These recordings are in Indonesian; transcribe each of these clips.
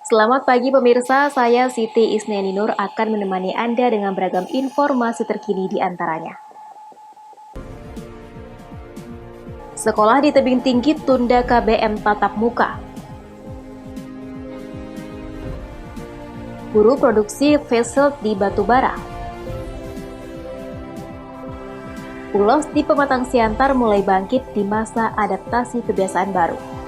Selamat pagi pemirsa, saya Siti Isniani Nur akan menemani Anda dengan beragam informasi terkini di antaranya. Sekolah di tebing tinggi tunda KBM tatap muka. Buruh produksi face shield di batubara. Ulos di Pematang Siantar mulai bangkit di masa adaptasi kebiasaan baru.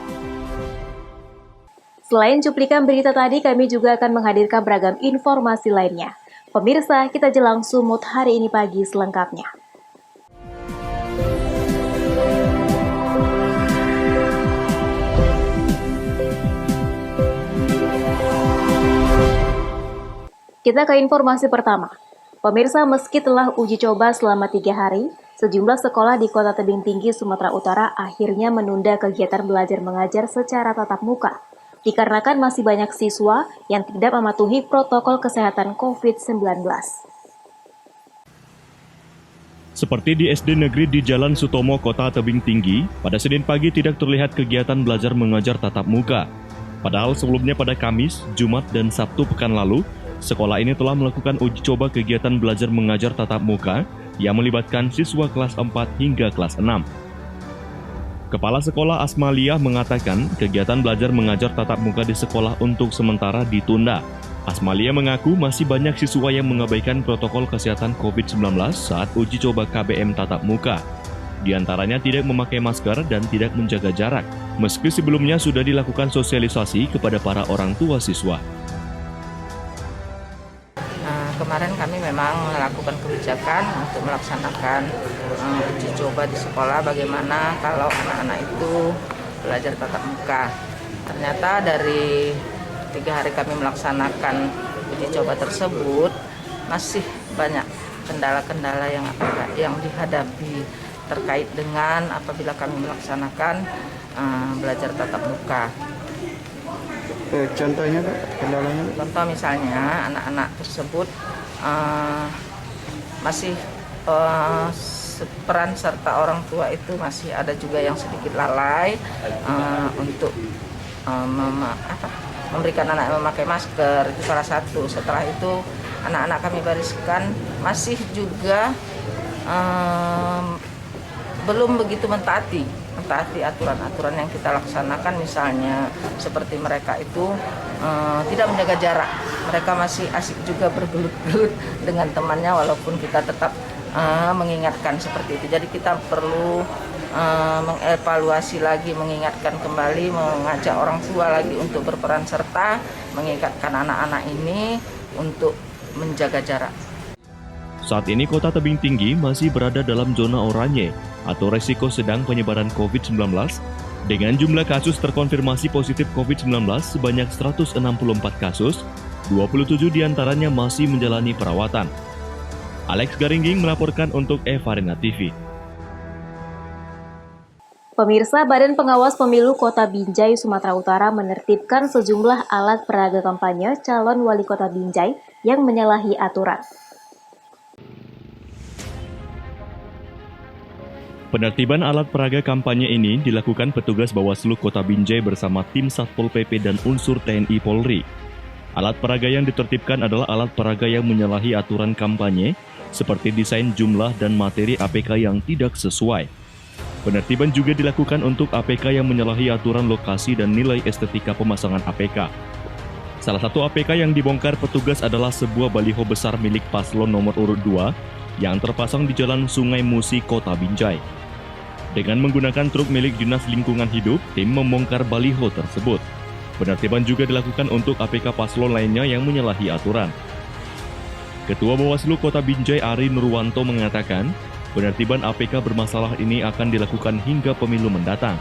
Selain cuplikan berita tadi, kami juga akan menghadirkan beragam informasi lainnya. Pemirsa, kita jelang sumut hari ini pagi selengkapnya. Kita ke informasi pertama. Pemirsa, meski telah uji coba selama 3 hari, sejumlah sekolah di Kota Tebing Tinggi, Sumatera Utara akhirnya menunda kegiatan belajar mengajar secara tatap muka, dikarenakan masih banyak siswa yang tidak mematuhi protokol kesehatan COVID-19. Seperti di SD Negeri di Jalan Sutomo, Kota Tebing Tinggi, pada Senin pagi tidak terlihat kegiatan belajar mengajar tatap muka. Padahal sebelumnya pada Kamis, Jumat, dan Sabtu pekan lalu, sekolah ini telah melakukan uji coba kegiatan belajar mengajar tatap muka yang melibatkan siswa kelas 4 hingga kelas 6. Kepala Sekolah Asmalia mengatakan kegiatan belajar mengajar tatap muka di sekolah untuk sementara ditunda. Asmalia mengaku masih banyak siswa yang mengabaikan protokol kesehatan COVID-19 saat uji coba KBM tatap muka. Di antaranya tidak memakai masker dan tidak menjaga jarak, meski sebelumnya sudah dilakukan sosialisasi kepada para orang tua siswa. Kemarin kami memang melakukan kebijakan untuk melaksanakan uji coba di sekolah bagaimana kalau anak-anak itu belajar tatap muka. Ternyata dari 3 hari kami melaksanakan uji coba tersebut masih banyak kendala-kendala yang dihadapi terkait dengan apabila kami melaksanakan belajar tatap muka. Contohnya kendalanya? Contoh misalnya anak-anak tersebut masih peran serta orang tua itu masih ada juga yang sedikit lalai untuk memberikan anak memakai masker, itu salah satu. Setelah itu anak-anak kami bariskan masih juga belum begitu mentaati aturan-aturan yang kita laksanakan, misalnya seperti mereka itu tidak menjaga jarak. Mereka masih asik juga bergelut-gelut dengan temannya walaupun kita tetap mengingatkan seperti itu. Jadi kita perlu mengevaluasi lagi, mengingatkan kembali, mengajak orang tua lagi untuk berperan serta mengingatkan anak-anak ini untuk menjaga jarak. Saat ini Kota Tebing Tinggi masih berada dalam zona oranye atau resiko sedang penyebaran COVID-19 dengan jumlah kasus terkonfirmasi positif COVID-19 sebanyak 164 kasus, 27 diantaranya masih menjalani perawatan. Alex Garingging melaporkan untuk Evarina TV. Pemirsa, Badan Pengawas Pemilu Kota Binjai, Sumatera Utara menertibkan sejumlah alat peraga kampanye calon wali kota Binjai yang menyalahi aturan. Penertiban alat peraga kampanye ini dilakukan petugas Bawaslu Kota Binjai bersama tim Satpol PP dan unsur TNI Polri. Alat peraga yang ditertibkan adalah alat peraga yang menyalahi aturan kampanye, seperti desain, jumlah, dan materi APK yang tidak sesuai. Penertiban juga dilakukan untuk APK yang menyalahi aturan lokasi dan nilai estetika pemasangan APK. Salah satu APK yang dibongkar petugas adalah sebuah baliho besar milik paslon nomor urut 2 yang terpasang di Jalan Sungai Musi, Kota Binjai. Dengan menggunakan truk milik Dinas Lingkungan Hidup, tim membongkar baliho tersebut. Penertiban juga dilakukan untuk APK paslon lainnya yang menyalahi aturan. Ketua Bawaslu Kota Binjai Ari Nurwanto mengatakan, penertiban APK bermasalah ini akan dilakukan hingga pemilu mendatang.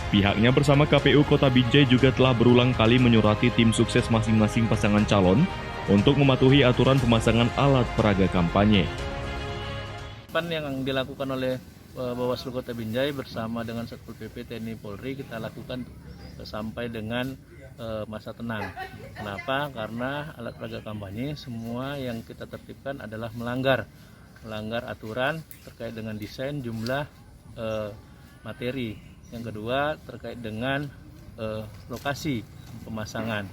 Pihaknya bersama KPU Kota Binjai juga telah berulang kali menyurati tim sukses masing-masing pasangan calon untuk mematuhi aturan pemasangan alat peraga kampanye. Yang dilakukan oleh Bawaslu Kota Binjai bersama dengan Satpol PP, TNI, Polri kita lakukan sampai dengan masa tenang. Kenapa? Karena alat peraga kampanye semua yang kita tertibkan adalah melanggar aturan terkait dengan desain, jumlah, materi. Yang kedua terkait dengan lokasi. pemasangan.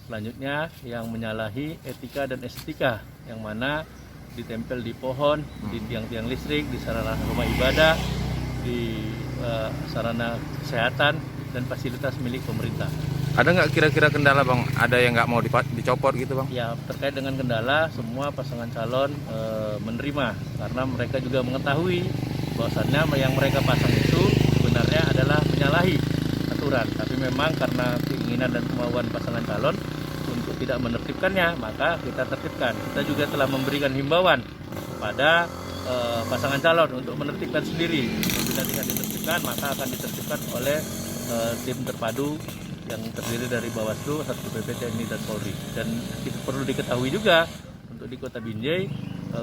Selanjutnya yang menyalahi etika dan estetika, yang mana ditempel di pohon, di tiang-tiang listrik, di sarana rumah ibadah, di sarana kesehatan dan fasilitas milik pemerintah. Ada nggak kira-kira kendala Bang? Ada yang nggak mau dicopot gitu Bang? Ya, terkait dengan kendala, semua pasangan calon menerima karena mereka juga mengetahui bahwasannya yang mereka pasang itu sebenarnya adalah menyalahi aturan. Tapi memang karena keinginan dan kemauan pasangan calon untuk tidak menertibkannya, maka kita tertibkan. Kita juga telah memberikan himbauan pada pasangan calon untuk menertibkan sendiri. Bila tidak ditertibkan, maka akan ditertibkan oleh tim terpadu yang terdiri dari Bawaslu, Satpol PP, TNI, dan Polri. Dan perlu diketahui juga untuk di Kota Binjai,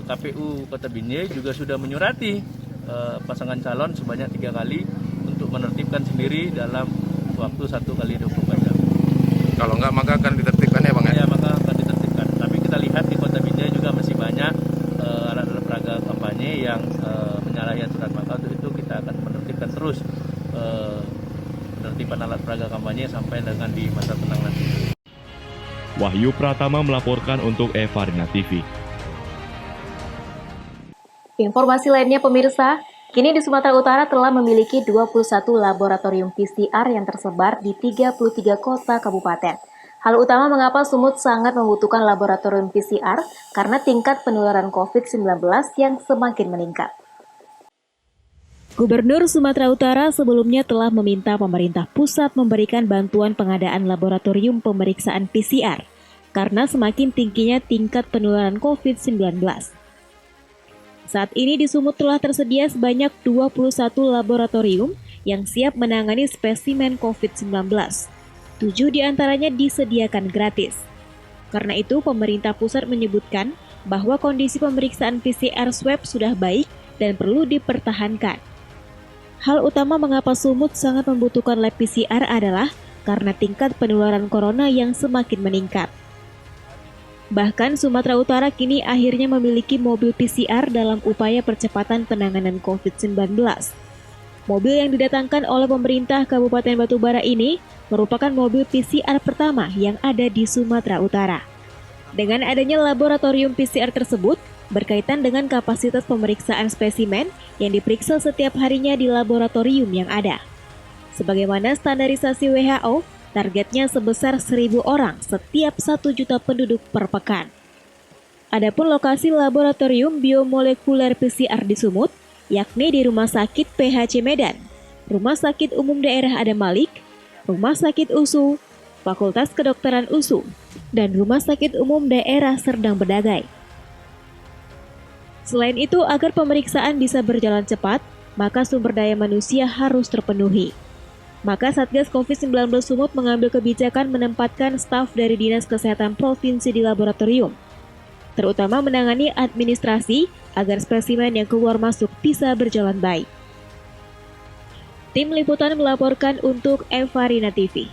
KPU Kota Binjai juga sudah menyurati pasangan calon sebanyak 3 kali untuk menertibkan sendiri dalam waktu 1 kali 24 jam. Kalau nggak maka akan ditertibkan ya Bang ya? Ya, maka akan ditertibkan. Tapi kita lihat di Kota Binjai juga masih banyak alat-alat peraga kampanye yang menyalahi aturan. Maka untuk itu kita akan menertibkan terus penertiban alat peraga kampanye sampai dengan di masa tenang nanti. Wahyu Pratama melaporkan untuk Evarina TV. Informasi lainnya pemirsa, kini di Sumatera Utara telah memiliki 21 laboratorium PCR yang tersebar di 33 kota kabupaten. Hal utama mengapa Sumut sangat membutuhkan laboratorium PCR karena tingkat penularan COVID-19 yang semakin meningkat. Gubernur Sumatera Utara sebelumnya telah meminta pemerintah pusat memberikan bantuan pengadaan laboratorium pemeriksaan PCR karena semakin tingginya tingkat penularan COVID-19. Saat ini di Sumut telah tersedia sebanyak 21 laboratorium yang siap menangani spesimen COVID-19. 7 diantaranya disediakan gratis. Karena itu, pemerintah pusat menyebutkan bahwa kondisi pemeriksaan PCR swab sudah baik dan perlu dipertahankan. Hal utama mengapa Sumut sangat membutuhkan lab PCR adalah karena tingkat penularan corona yang semakin meningkat. Bahkan Sumatera Utara kini akhirnya memiliki mobil PCR dalam upaya percepatan penanganan COVID-19. Mobil yang didatangkan oleh pemerintah Kabupaten Batubara ini merupakan mobil PCR pertama yang ada di Sumatera Utara. Dengan adanya laboratorium PCR tersebut, berkaitan dengan kapasitas pemeriksaan spesimen yang diperiksa setiap harinya di laboratorium yang ada. Sebagaimana standarisasi WHO, targetnya sebesar 1.000 orang setiap 1 juta penduduk per pekan. Adapun lokasi laboratorium biomolekuler PCR di Sumut, yakni di Rumah Sakit PHC Medan, Rumah Sakit Umum Daerah Adam Malik, Rumah Sakit USU, Fakultas Kedokteran USU, dan Rumah Sakit Umum Daerah Serdang Bedagai. Selain itu, agar pemeriksaan bisa berjalan cepat, maka sumber daya manusia harus terpenuhi. Maka Satgas COVID-19 Sumut mengambil kebijakan menempatkan staf dari Dinas Kesehatan Provinsi di laboratorium, terutama menangani administrasi agar spesimen yang keluar masuk bisa berjalan baik. Tim Liputan melaporkan untuk Evarina TV.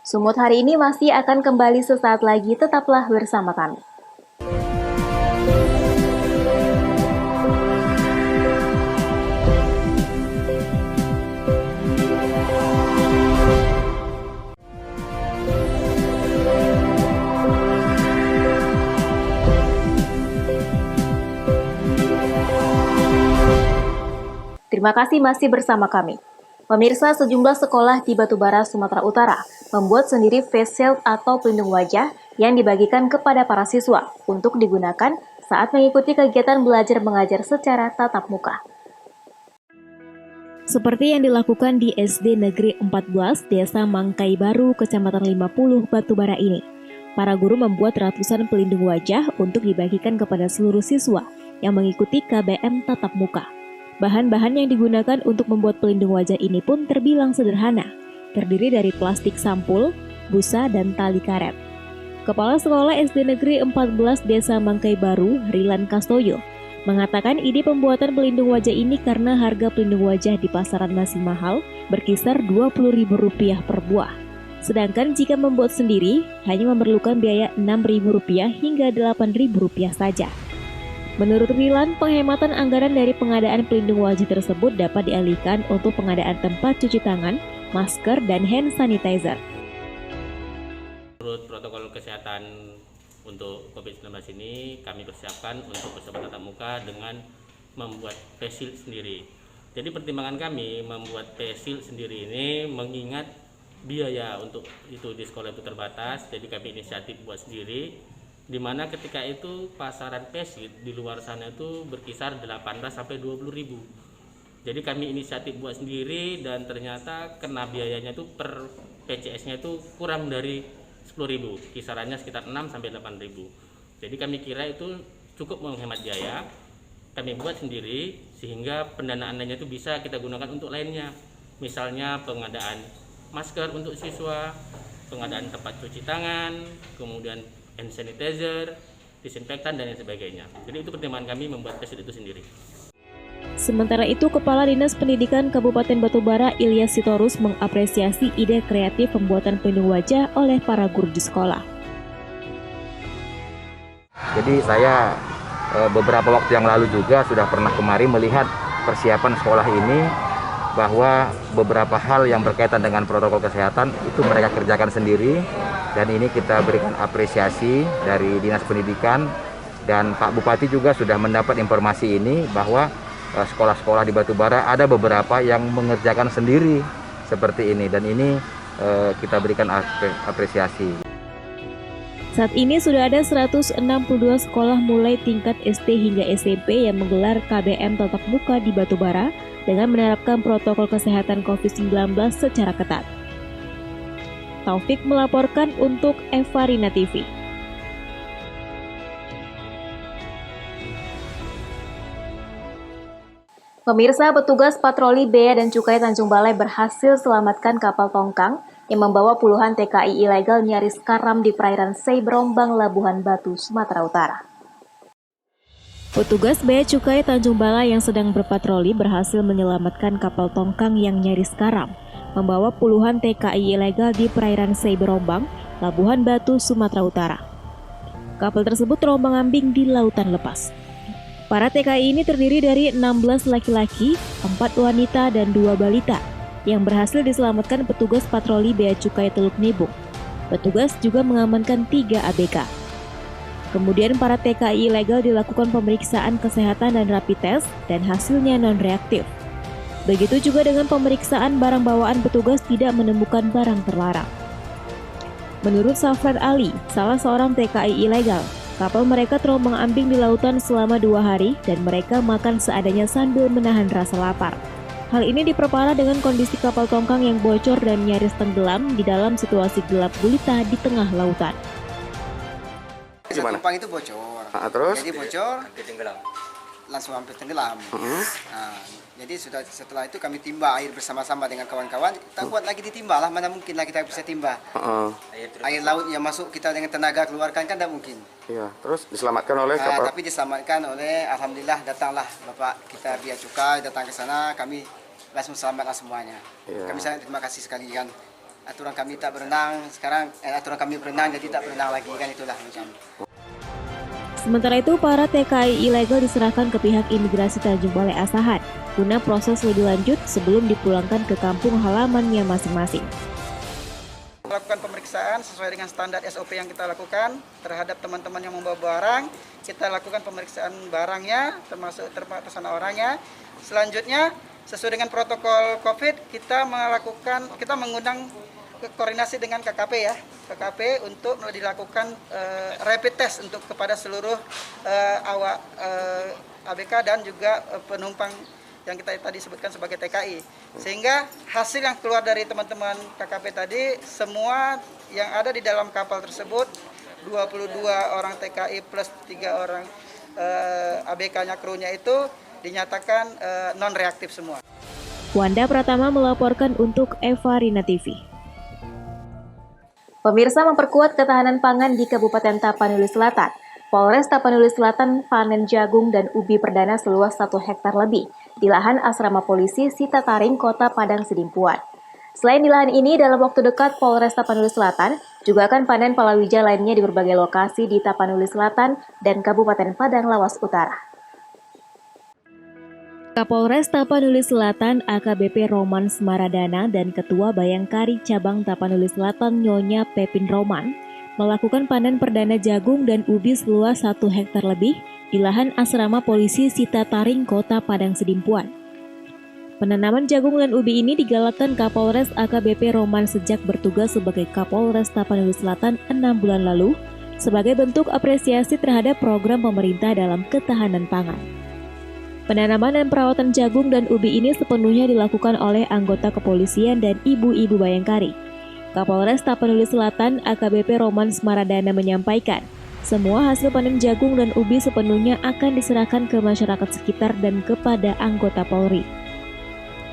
Sumut hari ini masih akan kembali sesaat lagi, tetaplah bersama kami. Terima kasih masih bersama kami. Pemirsa, sejumlah sekolah di Batubara, Sumatera Utara membuat sendiri face shield atau pelindung wajah yang dibagikan kepada para siswa untuk digunakan saat mengikuti kegiatan belajar mengajar secara tatap muka. Seperti yang dilakukan di SD Negeri 14 Desa Mangkai Baru, Kecamatan 50, Batubara ini. Para guru membuat ratusan pelindung wajah untuk dibagikan kepada seluruh siswa yang mengikuti KBM tatap muka. Bahan-bahan yang digunakan untuk membuat pelindung wajah ini pun terbilang sederhana, terdiri dari plastik sampul, busa, dan tali karet. Kepala Sekolah SD Negeri 14 Desa Mangkai Baru, Rilan Kastoyo, mengatakan ide pembuatan pelindung wajah ini karena harga pelindung wajah di pasaran masih mahal, berkisar Rp20.000 per buah. Sedangkan jika membuat sendiri, hanya memerlukan biaya Rp6.000 hingga Rp8.000 saja. Menurut Rilan, penghematan anggaran dari pengadaan pelindung wajah tersebut dapat dialihkan untuk pengadaan tempat cuci tangan, masker, dan hand sanitizer. Menurut protokol kesehatan untuk COVID-19 ini, kami persiapkan untuk persiapan tatap muka dengan membuat face shield sendiri. Jadi pertimbangan kami membuat face shield sendiri ini mengingat biaya untuk itu di sekolah itu terbatas, jadi kami inisiatif buat sendiri, di mana ketika itu pasaran face shield di luar sana itu berkisar 18 sampai 20 ribu. Jadi kami inisiatif buat sendiri dan ternyata kena biayanya itu per PCS-nya itu kurang dari 10.000, kisarannya sekitar 6 sampai 8.000. Jadi kami kira itu cukup menghemat biaya. Kami buat sendiri sehingga pendanaan lainnya itu bisa kita gunakan untuk lainnya. Misalnya pengadaan masker untuk siswa, pengadaan tempat cuci tangan, kemudian hand sanitizer, disinfektan, dan lain sebagainya. Jadi itu pertimbangan kami membuat face shield itu sendiri. Sementara itu, Kepala Dinas Pendidikan Kabupaten Batubara Ilyas Sitorus mengapresiasi ide kreatif pembuatan pelindung wajah oleh para guru di sekolah. Jadi saya beberapa waktu yang lalu juga sudah pernah kemari melihat persiapan sekolah ini, bahwa beberapa hal yang berkaitan dengan protokol kesehatan itu mereka kerjakan sendiri, dan ini kita berikan apresiasi dari Dinas Pendidikan, dan Pak Bupati juga sudah mendapat informasi ini bahwa sekolah-sekolah di Batubara ada beberapa yang mengerjakan sendiri seperti ini, dan ini kita berikan apresiasi. Saat ini sudah ada 162 sekolah mulai tingkat SD hingga SMP yang menggelar KBM tatap muka di Batubara dengan menerapkan protokol kesehatan COVID-19 secara ketat. Taufik melaporkan untuk Eva Rina TV. Pemirsa, petugas patroli Bea dan Cukai Tanjung Balai berhasil selamatkan kapal tongkang yang membawa puluhan TKI ilegal nyaris karam di perairan Seiberombang, Labuhan Batu, Sumatera Utara. Petugas Bea Cukai Tanjung Balai yang sedang berpatroli berhasil menyelamatkan kapal tongkang yang nyaris karam, membawa puluhan TKI ilegal di perairan Seiberombang, Labuhan Batu, Sumatera Utara. Kapal tersebut terombang-ambing di lautan lepas. Para TKI ini terdiri dari 16 laki-laki, 4 wanita, dan 2 balita yang berhasil diselamatkan petugas patroli Bea Cukai Teluk Nibung. Petugas juga mengamankan 3 ABK. Kemudian para TKI ilegal dilakukan pemeriksaan kesehatan dan rapid test dan hasilnya non-reaktif. Begitu juga dengan pemeriksaan barang bawaan, petugas tidak menemukan barang terlarang. Menurut Safran Ali, salah seorang TKI ilegal, kapal mereka terombang-ambing di lautan selama 2 hari dan mereka makan seadanya sambil menahan rasa lapar. Hal ini diperparah dengan kondisi kapal tongkang yang bocor dan nyaris tenggelam di dalam situasi gelap gulita di tengah lautan. Gimana? Penumpang itu bocor. Terus? Jadi bocor, langsung hampir tenggelam. Nah, jadi setelah itu kami timba air bersama-sama dengan kawan-kawan. Kita buat lagi ditimba lah, mana mungkin lah kita bisa timba. Air laut yang masuk kita dengan tenaga keluarkan kan tidak mungkin. Iya, terus diselamatkan oleh kapal. Tapi diselamatkan oleh, alhamdulillah datanglah Bapak kita Bea Cukai datang ke sana, kami langsung selamatlah semuanya. Kami sangat terima kasih sekali kan. Aturan kami tak berenang, sekarang aturan kami berenang jadi tak berenang lagi kan, itulah macam. Sementara itu, para TKI ilegal diserahkan ke pihak imigrasi Tanjung Balai Asahan guna proses lebih lanjut sebelum dipulangkan ke kampung halamannya masing-masing. Melakukan pemeriksaan sesuai dengan standar SOP yang kita lakukan terhadap teman-teman yang membawa barang. Kita lakukan pemeriksaan barangnya, termasuk terpasana orangnya. Selanjutnya, sesuai dengan protokol COVID, kita mengundang koordinasi dengan KKP ya, KKP untuk dilakukan rapid test untuk kepada seluruh awak ABK dan juga penumpang yang kita tadi sebutkan sebagai TKI. Sehingga hasil yang keluar dari teman-teman KKP tadi, semua yang ada di dalam kapal tersebut, 22 orang TKI plus 3 orang ABK-nya, krunya itu dinyatakan non-reaktif semua. Wanda Pratama melaporkan untuk Eva Rina TV. Pemirsa, memperkuat ketahanan pangan di Kabupaten Tapanuli Selatan. Polres Tapanuli Selatan panen jagung dan ubi perdana seluas 1 hektar lebih di lahan asrama polisi Sitataring, Kota Padang Sidimpuan. Selain di lahan ini, dalam waktu dekat Polres Tapanuli Selatan juga akan panen palawija lainnya di berbagai lokasi di Tapanuli Selatan dan Kabupaten Padang Lawas Utara. Kapolres Tapanuli Selatan AKBP Roman Smaradana dan Ketua Bayangkari Cabang Tapanuli Selatan Nyonya Pepin Roman melakukan panen perdana jagung dan ubi seluas 1 hektar lebih di lahan asrama polisi Sitataring, Kota Padang Sidimpuan. Penanaman jagung dan ubi ini digalakkan Kapolres AKBP Roman sejak bertugas sebagai Kapolres Tapanuli Selatan 6 bulan lalu sebagai bentuk apresiasi terhadap program pemerintah dalam ketahanan pangan. Penanaman dan perawatan jagung dan ubi ini sepenuhnya dilakukan oleh anggota kepolisian dan ibu-ibu Bayangkari. Kapolres Tapanuli Selatan AKBP Roman Smaradana menyampaikan, semua hasil panen jagung dan ubi sepenuhnya akan diserahkan ke masyarakat sekitar dan kepada anggota Polri.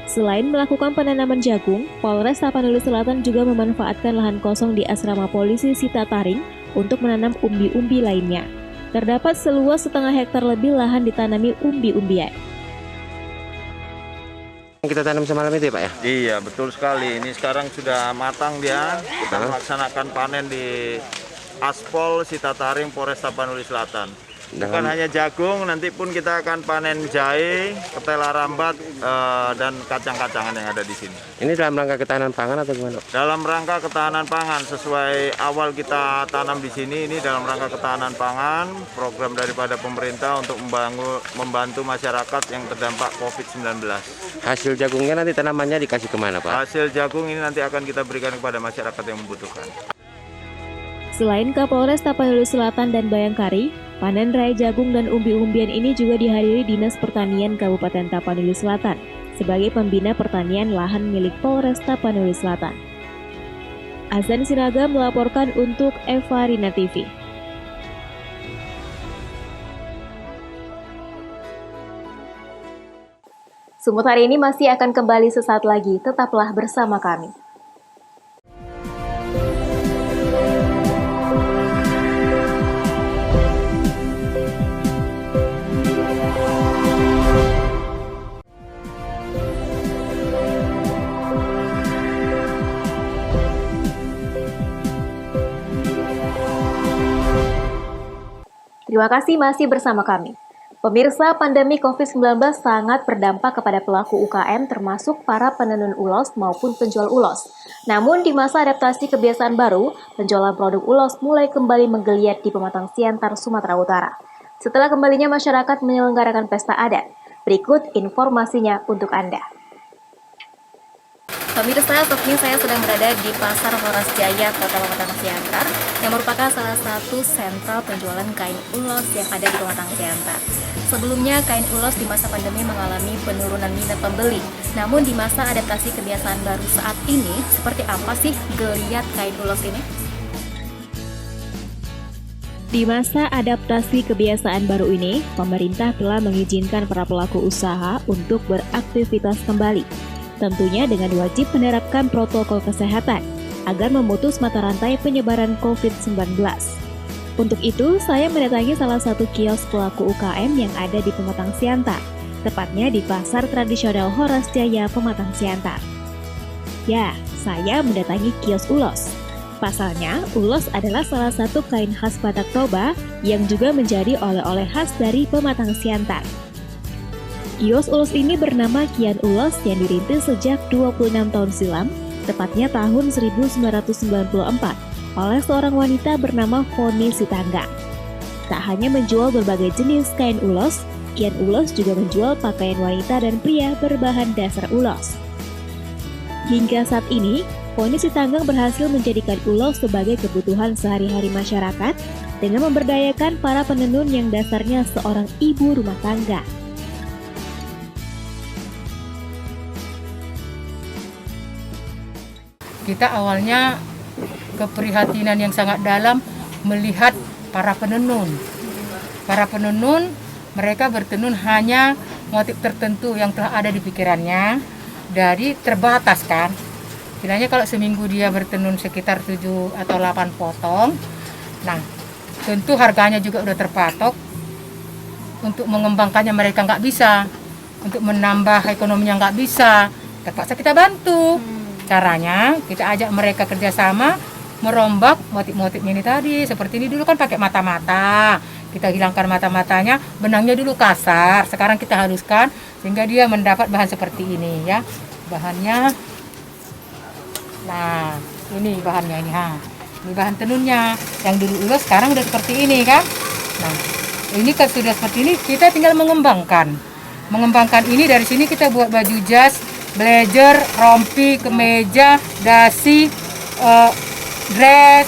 Selain melakukan penanaman jagung, Polres Tapanuli Selatan juga memanfaatkan lahan kosong di asrama polisi Sitataring untuk menanam umbi-umbi lainnya. Terdapat seluas 0,5 hektar lebih lahan ditanami umbi-umbian. Kita tanam semalam itu ya Pak ya? Iya, betul sekali. Ini sekarang sudah matang dia. Kita melaksanakan panen di Aspol Sitataring Polres Tapanuli Selatan. Bukan hanya jagung, nanti pun kita akan panen jahe, ketela rambat, dan kacang-kacangan yang ada di sini. Ini dalam rangka ketahanan pangan atau gimana? Dalam rangka ketahanan pangan, sesuai awal kita tanam di sini, ini dalam rangka ketahanan pangan, program daripada pemerintah untuk membantu masyarakat yang terdampak COVID-19. Hasil jagungnya nanti tanamannya dikasih kemana Pak? Hasil jagung ini nanti akan kita berikan kepada masyarakat yang membutuhkan. Selain Kapolres Tapanuli Selatan dan Bayangkari, panen raya jagung dan umbi-umbian ini juga dihadiri Dinas Pertanian Kabupaten Tapanuli Selatan sebagai pembina pertanian lahan milik Polres Tapanuli Selatan. Azan Sinaga melaporkan untuk Eva Rina TV. Sumut hari ini masih akan kembali sesaat lagi, tetaplah bersama kami. Terima kasih masih bersama kami. Pemirsa, pandemi COVID-19 sangat berdampak kepada pelaku UKM termasuk para penenun ulos maupun penjual ulos. Namun di masa adaptasi kebiasaan baru, penjualan produk ulos mulai kembali menggeliat di Pematang Siantar, Sumatera Utara. Setelah kembalinya masyarakat menyelenggarakan pesta adat, berikut informasinya untuk Anda. Pemirsa, saat ini saya sedang berada di Pasar Horas Jaya, Kota Pematang Siantar, yang merupakan salah satu sentral penjualan kain ulos yang ada di Pematang Siantar. Sebelumnya, kain ulos di masa pandemi mengalami penurunan minat pembeli. Namun di masa adaptasi kebiasaan baru saat ini, seperti apa sih geliat kain ulos ini? Di masa adaptasi kebiasaan baru ini, pemerintah telah mengizinkan para pelaku usaha untuk beraktivitas kembali. Tentunya dengan wajib menerapkan protokol kesehatan agar memutus mata rantai penyebaran COVID-19. Untuk itu, saya mendatangi salah satu kios pelaku UKM yang ada di Pematang Siantar, tepatnya di Pasar Tradisional Horas Jaya, Pematang Siantar. Ya, saya mendatangi kios ulos. Pasalnya, ulos adalah salah satu kain khas Batak Toba yang juga menjadi oleh-oleh khas dari Pematang Siantar. Kios ulos ini bernama Kian Ulos yang dirintis sejak 26 tahun silam, tepatnya tahun 1994, oleh seorang wanita bernama Foni Sitanggang. Tak hanya menjual berbagai jenis kain ulos, Kian Ulos juga menjual pakaian wanita dan pria berbahan dasar ulos. Hingga saat ini, Foni Sitanggang berhasil menjadikan ulos sebagai kebutuhan sehari-hari masyarakat dengan memberdayakan para penenun yang dasarnya seorang ibu rumah tangga. Kita awalnya keprihatinan yang sangat dalam melihat para penenun. Para penenun, mereka bertenun hanya motif tertentu yang telah ada di pikirannya, dari terbatas kan. Bilangnya kalau seminggu dia bertenun sekitar 7 atau 8 potong, nah tentu harganya juga udah terpatok. Untuk mengembangkannya mereka nggak bisa, untuk menambah ekonominya nggak bisa, terpaksa kita bantu. Caranya kita ajak mereka kerjasama merombak motif-motifnya ini tadi. Seperti ini dulu kan pakai mata-mata. Kita hilangkan mata-matanya, benangnya dulu kasar. Sekarang kita haluskan sehingga dia mendapat bahan seperti ini ya. Bahannya, nah ini bahannya ini ha. Ini bahan tenunnya. Yang dulu ulos sekarang udah seperti ini kan. Nah ini kan sudah seperti ini, kita tinggal mengembangkan. Mengembangkan ini dari sini kita buat baju jas, blazer, rompi, kemeja, dasi, dress,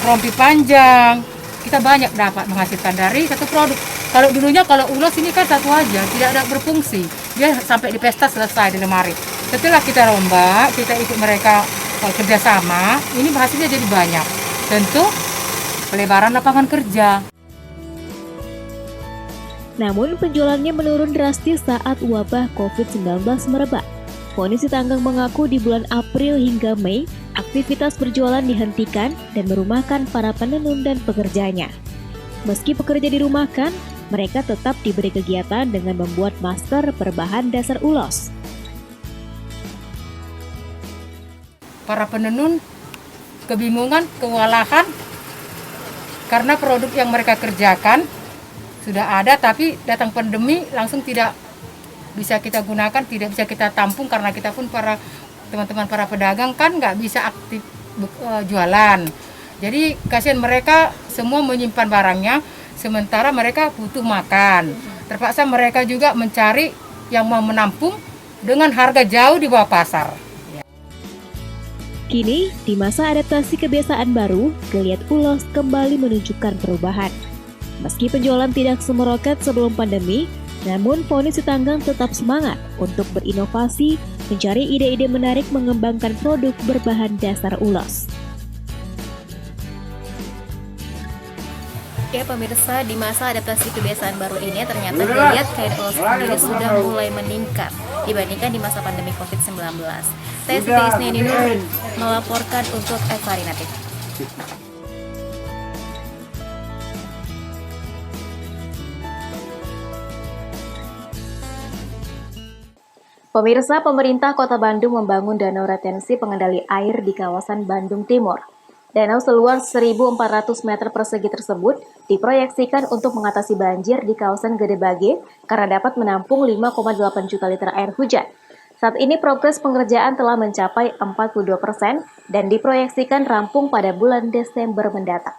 rompi panjang. Kita banyak dapat menghasilkan dari satu produk. Kalau dulunya kalau ulos ini kan satu aja, tidak ada berfungsi. Dia sampai di pesta selesai di lemari. Setelah kita rombak, kita ikut mereka kerjasama, ini hasilnya jadi banyak. Tentu pelebaran lapangan kerja. Namun penjualannya menurun drastis saat wabah COVID-19 merebak. Poni Sitanggang mengaku di bulan April hingga Mei, aktivitas berjualan dihentikan dan merumahkan para penenun dan pekerjanya. Meski pekerja dirumahkan, mereka tetap diberi kegiatan dengan membuat masker berbahan dasar ulos. Para penenun kebingungan, kewalahan karena produk yang mereka kerjakan sudah ada, tapi datang pandemi langsung tidak bisa kita gunakan, tidak bisa kita tampung karena kita pun para teman-teman para pedagang kan nggak bisa aktif jualan. Jadi kasihan mereka semua menyimpan barangnya, sementara mereka butuh makan. Terpaksa mereka juga mencari yang mau menampung dengan harga jauh di bawah pasar. Kini, di masa adaptasi kebiasaan baru, geliat ulos kembali menunjukkan perubahan. Meski penjualan tidak semeroket sebelum pandemi, namun Poni Sitanggang tetap semangat untuk berinovasi, mencari ide-ide menarik mengembangkan produk berbahan dasar ulos. Ya pemirsa, di masa adaptasi kebiasaan baru ini ternyata geliat kain ulos sendiri sudah mulai meningkat dibandingkan di masa pandemi COVID-19. Saya Siti Isnianinur melaporkan untuk Evarinatif. Pemirsa, pemerintah Kota Bandung membangun danau retensi pengendali air di kawasan Bandung Timur. Danau seluas 1.400 meter persegi tersebut diproyeksikan untuk mengatasi banjir di kawasan Gedebage karena dapat menampung 5,8 juta liter air hujan. Saat ini progres pengerjaan telah mencapai 42% dan diproyeksikan rampung pada bulan Desember mendatang.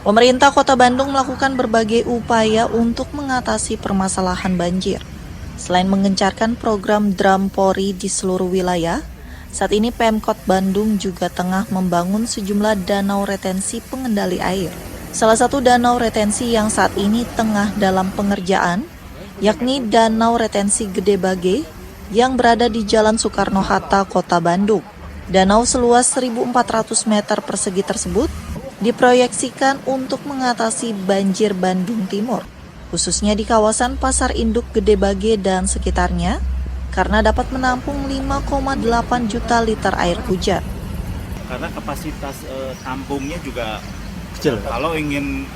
Pemerintah Kota Bandung melakukan berbagai upaya untuk mengatasi permasalahan banjir. Selain mengencarkan program Dram Polri di seluruh wilayah, saat ini Pemkot Bandung juga tengah membangun sejumlah danau retensi pengendali air. Salah satu danau retensi yang saat ini tengah dalam pengerjaan, yakni Danau Retensi Gedebage yang berada di Jalan Soekarno-Hatta, Kota Bandung. Danau seluas 1.400 meter persegi tersebut diproyeksikan untuk mengatasi banjir Bandung Timur, khususnya di kawasan Pasar Induk Gedebage dan sekitarnya, karena dapat menampung 5,8 juta liter air hujan. Karena kapasitas tampungnya juga kecil. Kalau ingin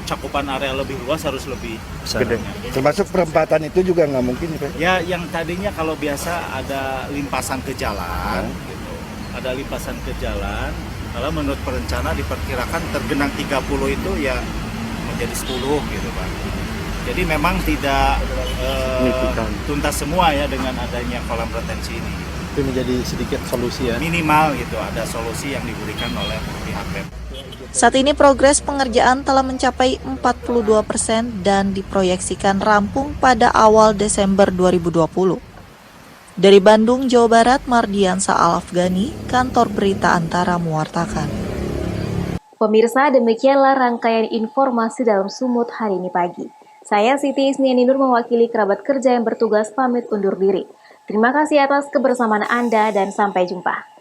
cakupan area lebih luas harus lebih gede. Termasuk perempatan itu juga nggak mungkin, Pak? Ya, yang tadinya kalau biasa ada limpasan ke jalan, gitu. Ada limpasan ke jalan. Kalau menurut perencana diperkirakan tergenang 30 itu ya menjadi 10 gitu Pak. Jadi memang tidak tuntas semua ya dengan adanya kolam retensi ini. Itu menjadi sedikit solusi ya? Minimal gitu, ada solusi yang diberikan oleh pihak PEM. Saat ini progres pengerjaan telah mencapai 42% dan diproyeksikan rampung pada awal Desember 2020. Dari Bandung, Jawa Barat, Mardiansa Al-Afghani, Kantor Berita Antara mewartakan. Pemirsa, demikianlah rangkaian informasi dalam Sumut hari ini pagi. Saya Siti Isnianinur mewakili kerabat kerja yang bertugas pamit undur diri. Terima kasih atas kebersamaan Anda dan sampai jumpa.